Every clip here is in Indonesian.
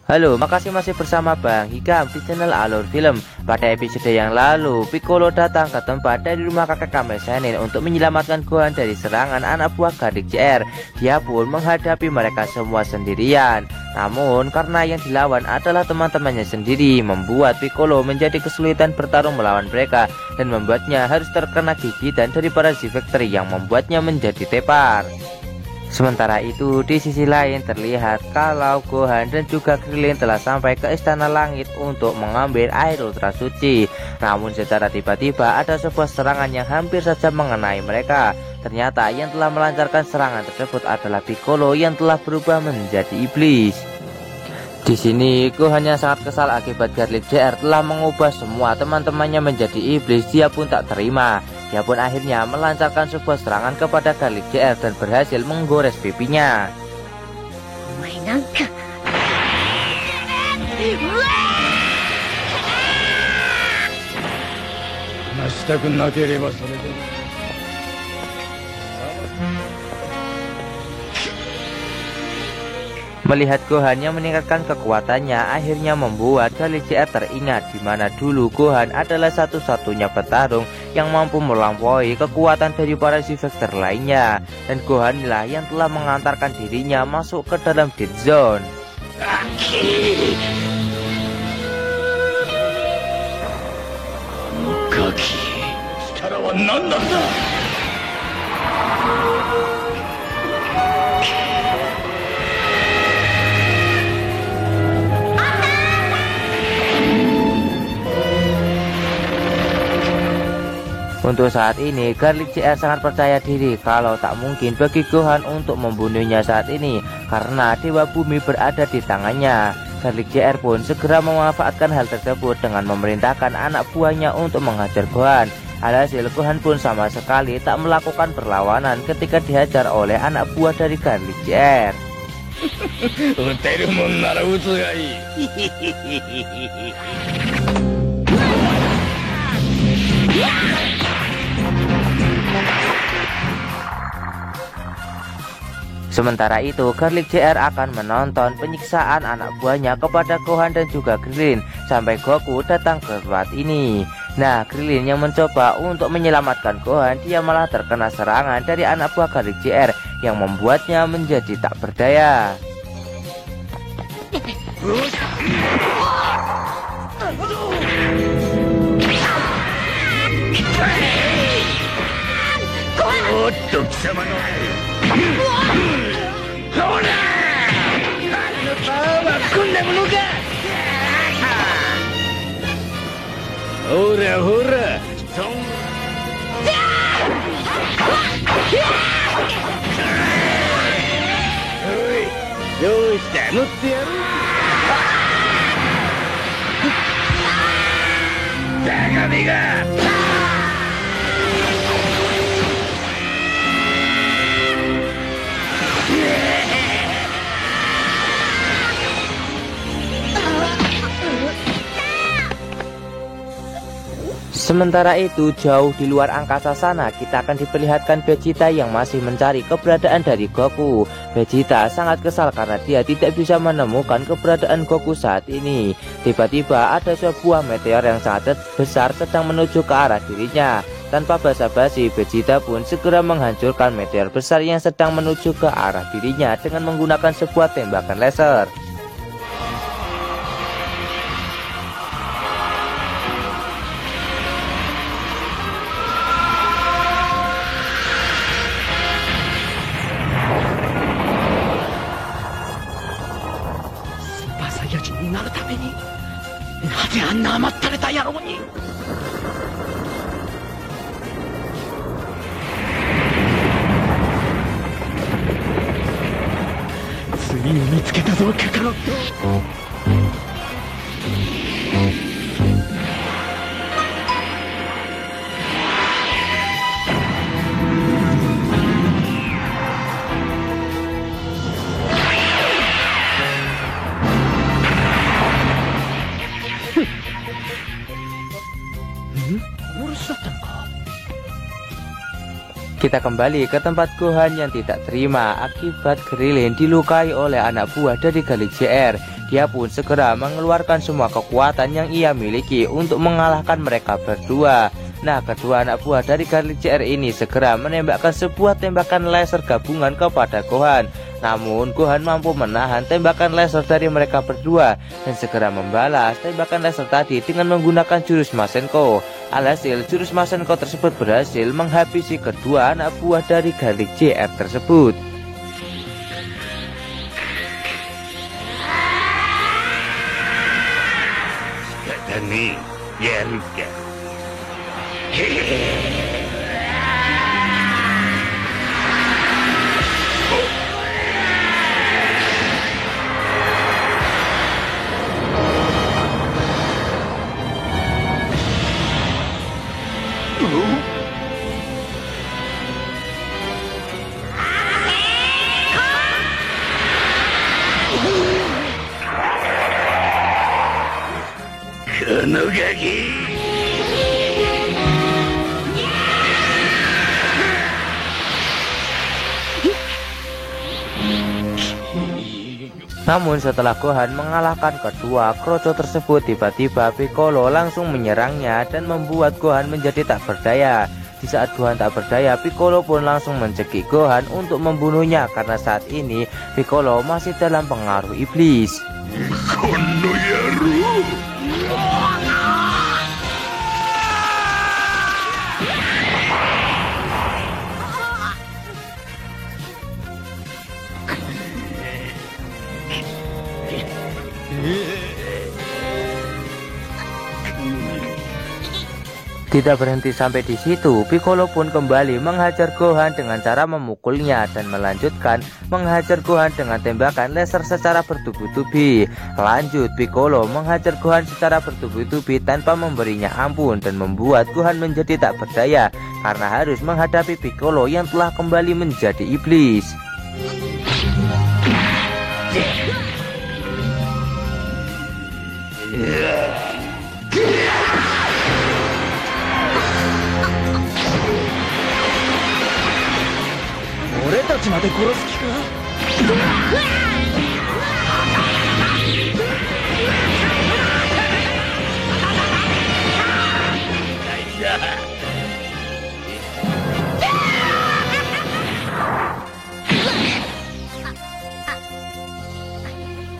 Halo, makasih masih bersama Bang Hikam di channel Alur Film. Pada episode yang lalu, Piccolo datang ke tempat dari rumah kakek Kame Sennin untuk menyelamatkan Gohan dari serangan anak buah Garlic JR. Dia pun menghadapi mereka semua sendirian. Namun, karena yang dilawan adalah teman-temannya sendiri, membuat Piccolo menjadi kesulitan bertarung melawan mereka dan membuatnya harus terkena gigitan dari para Z-Factory yang membuatnya menjadi tepar. Sementara itu, di sisi lain terlihat kalau Gohan dan juga Krillin telah sampai ke Istana Langit untuk mengambil air ultra suci. Namun secara tiba-tiba ada sebuah serangan yang hampir saja mengenai mereka. Ternyata yang telah melancarkan serangan tersebut adalah Piccolo yang telah berubah menjadi iblis. Di sini Gohan yang sangat kesal akibat Garlic JR telah mengubah semua teman-temannya menjadi iblis. Dia pun tak terima. Dia pun akhirnya melancarkan sebuah serangan kepada Garlic JR dan berhasil menggores pipinya. Melihat Gohan yang meningkatkan kekuatannya akhirnya membuat Garlic JR teringat di mana dulu Gohan adalah satu-satunya petarung yang mampu melampaui kekuatan dari para Z-Factor lainnya, dan Gohan lah yang telah mengantarkan dirinya masuk ke dalam Dead Zone. Untuk saat ini, Garlic JR sangat percaya diri kalau tak mungkin bagi Gohan untuk membunuhnya saat ini karena Dewa Bumi berada di tangannya. Garlic JR pun segera memanfaatkan hal tersebut dengan memerintahkan anak buahnya untuk menghajar Gohan. Alhasil Gohan pun sama sekali tak melakukan perlawanan ketika dihajar oleh anak buah dari Garlic JR. Sementara itu, Garlic JR akan menonton penyiksaan anak buahnya kepada Gohan dan juga Krillin sampai Goku datang ke tempat ini. Nah, Krillin yang mencoba untuk menyelamatkan Gohan, dia malah terkena serangan dari anak buah Garlic JR yang membuatnya menjadi tak berdaya. Sementara itu, jauh di luar angkasa sana, kita akan diperlihatkan Vegeta yang masih mencari keberadaan dari Goku. Vegeta sangat kesal karena dia tidak bisa menemukan keberadaan Goku saat ini. Tiba-tiba ada sebuah meteor yang sangat besar sedang menuju ke arah dirinya. Tanpa basa-basi, Vegeta pun segera menghancurkan meteor besar yang sedang menuju ke arah dirinya dengan menggunakan sebuah tembakan laser. Kita kembali ke tempat Gohan yang tidak terima akibat Krillin dilukai oleh anak buah dari Garlic JR. Dia pun segera mengeluarkan semua kekuatan yang ia miliki untuk mengalahkan mereka berdua. Nah, kedua anak buah dari Garlic JR ini segera menembakkan sebuah tembakan laser gabungan kepada Gohan. Namun Gohan mampu menahan tembakan laser dari mereka berdua dan segera membalas tembakan laser tadi dengan menggunakan jurus Masenko. Alhasil jurus Masenko tersebut berhasil menghabisi kedua anak buah dari Garlic JR tersebut. Namun setelah Gohan mengalahkan kedua kroco tersebut, tiba-tiba Piccolo langsung menyerangnya dan membuat Gohan menjadi tak berdaya. Di saat Gohan tak berdaya, Piccolo pun langsung mencekik Gohan untuk membunuhnya karena saat ini Piccolo masih dalam pengaruh iblis. Tidak berhenti sampai di situ, Piccolo pun kembali menghajar Gohan dengan cara memukulnya dan melanjutkan menghajar Gohan dengan tembakan laser secara bertubi-tubi. Lanjut, Piccolo menghajar Gohan secara bertubi-tubi tanpa memberinya ampun dan membuat Gohan menjadi tak berdaya karena harus menghadapi Piccolo yang telah kembali menjadi iblis.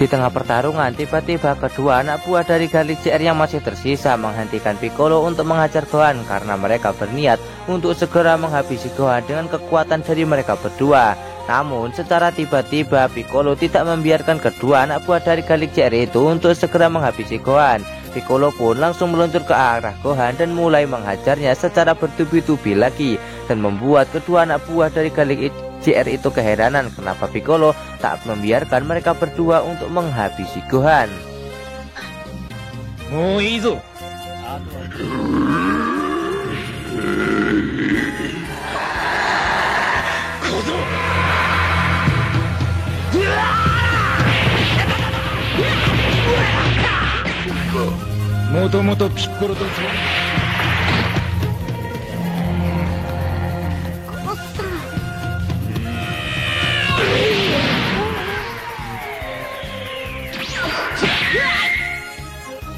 Di tengah pertarungan, tiba-tiba kedua anak buah dari Garlic JR yang masih tersisa menghentikan Piccolo untuk menghajar Gohan karena mereka berniat untuk segera menghabisi Gohan dengan kekuatan dari mereka berdua. Namun secara tiba-tiba Piccolo tidak membiarkan kedua anak buah dari Garlic JR itu untuk segera menghabisi Gohan. Piccolo pun langsung meluncur ke arah Gohan dan mulai menghajarnya secara bertubi-tubi lagi dan membuat kedua anak buah dari Garlic JR itu keheranan kenapa Piccolo tak membiarkan mereka berdua untuk menghabisi Gohan.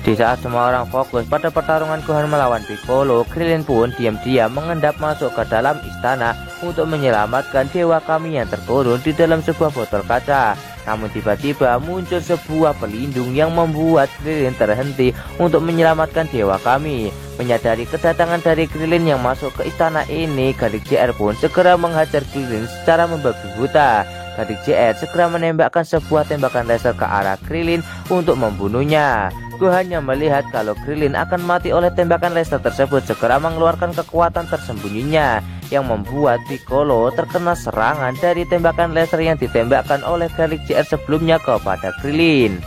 Di saat semua orang fokus pada pertarungan Gohan melawan Piccolo, Krillin pun diam-diam mengendap masuk ke dalam istana untuk menyelamatkan dewa kami yang terkurung di dalam sebuah botol kaca. Namun tiba-tiba muncul sebuah pelindung yang membuat Krillin terhenti untuk menyelamatkan dewa kami. Menyadari kedatangan dari Krillin yang masuk ke istana ini, Garlic JR pun segera menghajar Krillin secara membabi buta. Garlic JR segera menembakkan sebuah tembakan laser ke arah Krillin untuk membunuhnya. Gohan yang melihat kalau Krillin akan mati oleh tembakan laser tersebut segera mengeluarkan kekuatan tersembunyinya yang membuat Piccolo terkena serangan dari tembakan laser yang ditembakkan oleh Garlic JR sebelumnya kepada Krillin.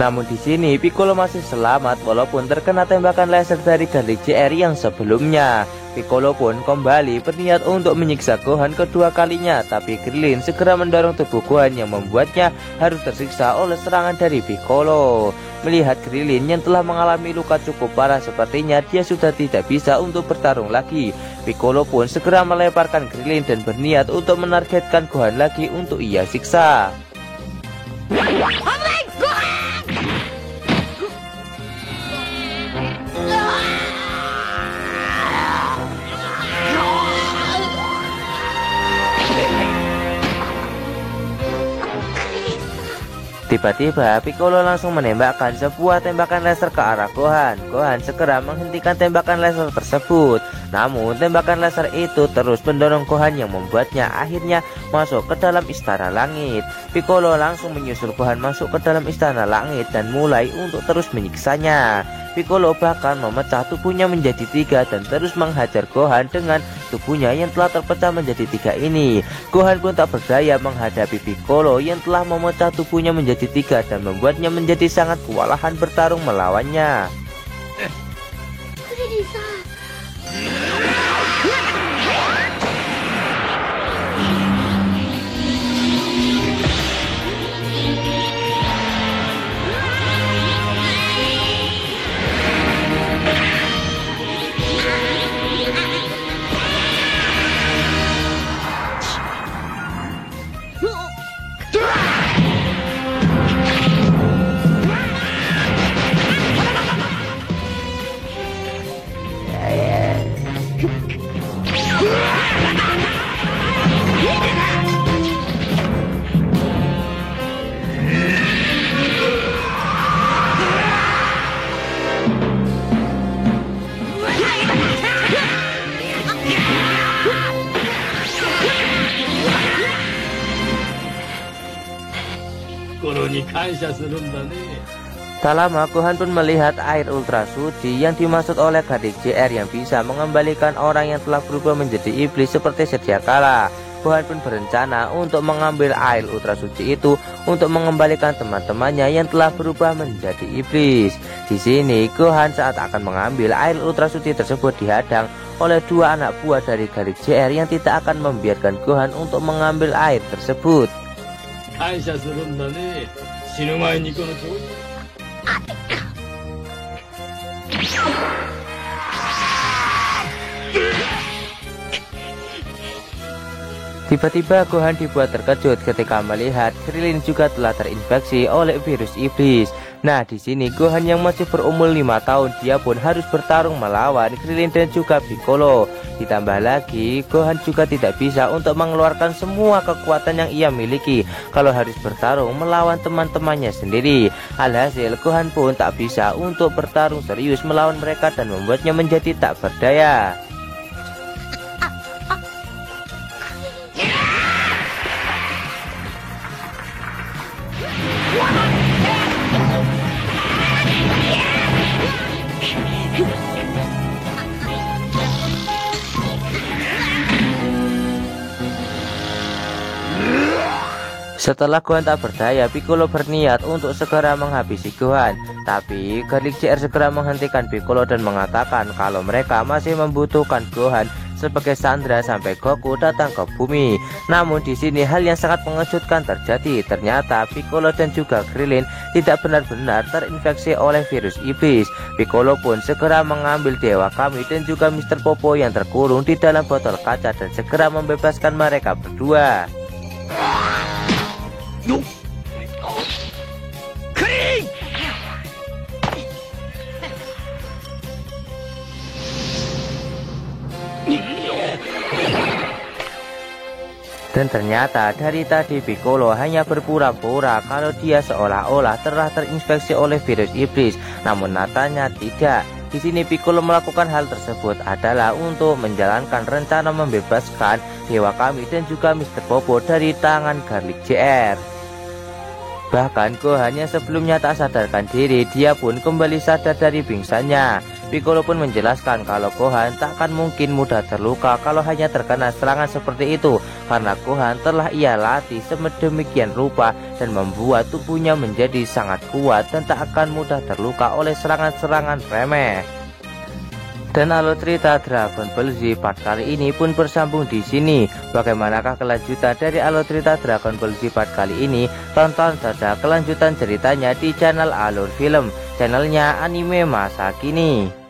Namun di sini Piccolo masih selamat walaupun terkena tembakan laser dari Garlic JR yang sebelumnya. Piccolo pun kembali berniat untuk menyiksa Gohan kedua kalinya, tapi Krillin segera mendorong tubuh Gohan yang membuatnya harus tersiksa oleh serangan dari Piccolo. Melihat Krillin yang telah mengalami luka cukup parah, sepertinya dia sudah tidak bisa untuk bertarung lagi. Piccolo pun segera melemparkan Krillin dan berniat untuk menargetkan Gohan lagi untuk ia siksa. Tiba-tiba Piccolo langsung menembakkan sebuah tembakan laser ke arah Gohan. Gohan segera menghentikan tembakan laser tersebut. Namun tembakan laser itu terus mendorong Gohan yang membuatnya akhirnya masuk ke dalam istana langit. Piccolo langsung menyusul Gohan masuk ke dalam istana langit dan mulai untuk terus menyiksanya. Piccolo bahkan memecah tubuhnya menjadi 3 dan terus menghajar Gohan dengan tubuhnya yang telah terpecah menjadi 3 ini. Gohan pun tak berdaya menghadapi Piccolo yang telah memecah tubuhnya menjadi 3 dan membuatnya menjadi sangat kewalahan bertarung melawannya. Tak lama Gohan pun melihat air ultra suci yang dimaksud oleh Garlic JR yang bisa mengembalikan orang yang telah berubah menjadi iblis seperti sedia kala. Gohan pun berencana untuk mengambil air ultra suci itu untuk mengembalikan teman-temannya yang telah berubah menjadi iblis. Di sini Gohan saat akan mengambil air ultra suci tersebut dihadang oleh 2 anak buah dari Garlic JR yang tidak akan membiarkan Gohan untuk mengambil air tersebut. Tiba-tiba Gohan dibuat terkejut ketika melihat Krillin juga telah terinfeksi oleh virus iblis. Nah, di sini Gohan yang masih berumur 5 tahun dia pun harus bertarung melawan Krillin dan juga Piccolo. Ditambah lagi Gohan juga tidak bisa untuk mengeluarkan semua kekuatan yang ia miliki kalau harus bertarung melawan teman-temannya sendiri. Alhasil Gohan pun tak bisa untuk bertarung serius melawan mereka dan membuatnya menjadi tak berdaya. Setelah Gohan tak berdaya, Piccolo berniat untuk segera menghabisi Gohan. Tapi Garlic JR segera menghentikan Piccolo dan mengatakan kalau mereka masih membutuhkan Gohan sebagai sandera sampai Goku datang ke bumi. Namun di sini hal yang sangat mengejutkan terjadi. Ternyata Piccolo dan juga Krillin tidak benar-benar terinfeksi oleh virus iblis. Piccolo pun segera mengambil Dewa Kami dan juga Mr. Popo yang terkurung di dalam botol kaca dan segera membebaskan mereka berdua. Dan ternyata dari tadi Piccolo hanya berpura-pura kalau dia seolah-olah telah terinfeksi oleh virus iblis. Namun nyatanya tidak. Di sini Piccolo melakukan hal tersebut adalah untuk menjalankan rencana membebaskan Dewa Kami dan juga Mr. Popo dari tangan Garlic JR. Bahkan Gohan yang sebelumnya tak sadarkan diri, dia pun kembali sadar dari pingsannya. Piccolo pun menjelaskan kalau Gohan tak akan mungkin mudah terluka kalau hanya terkena serangan seperti itu, karena Gohan telah ia latih sedemikian rupa dan membuat tubuhnya menjadi sangat kuat dan tak akan mudah terluka oleh serangan-serangan remeh. Dan alur cerita Dragon Ball Z part kali ini pun bersambung di sini. Bagaimanakah kelanjutan dari alur cerita Dragon Ball Z part kali ini? Tonton saja kelanjutan ceritanya di channel Alur Film, channelnya anime masa kini.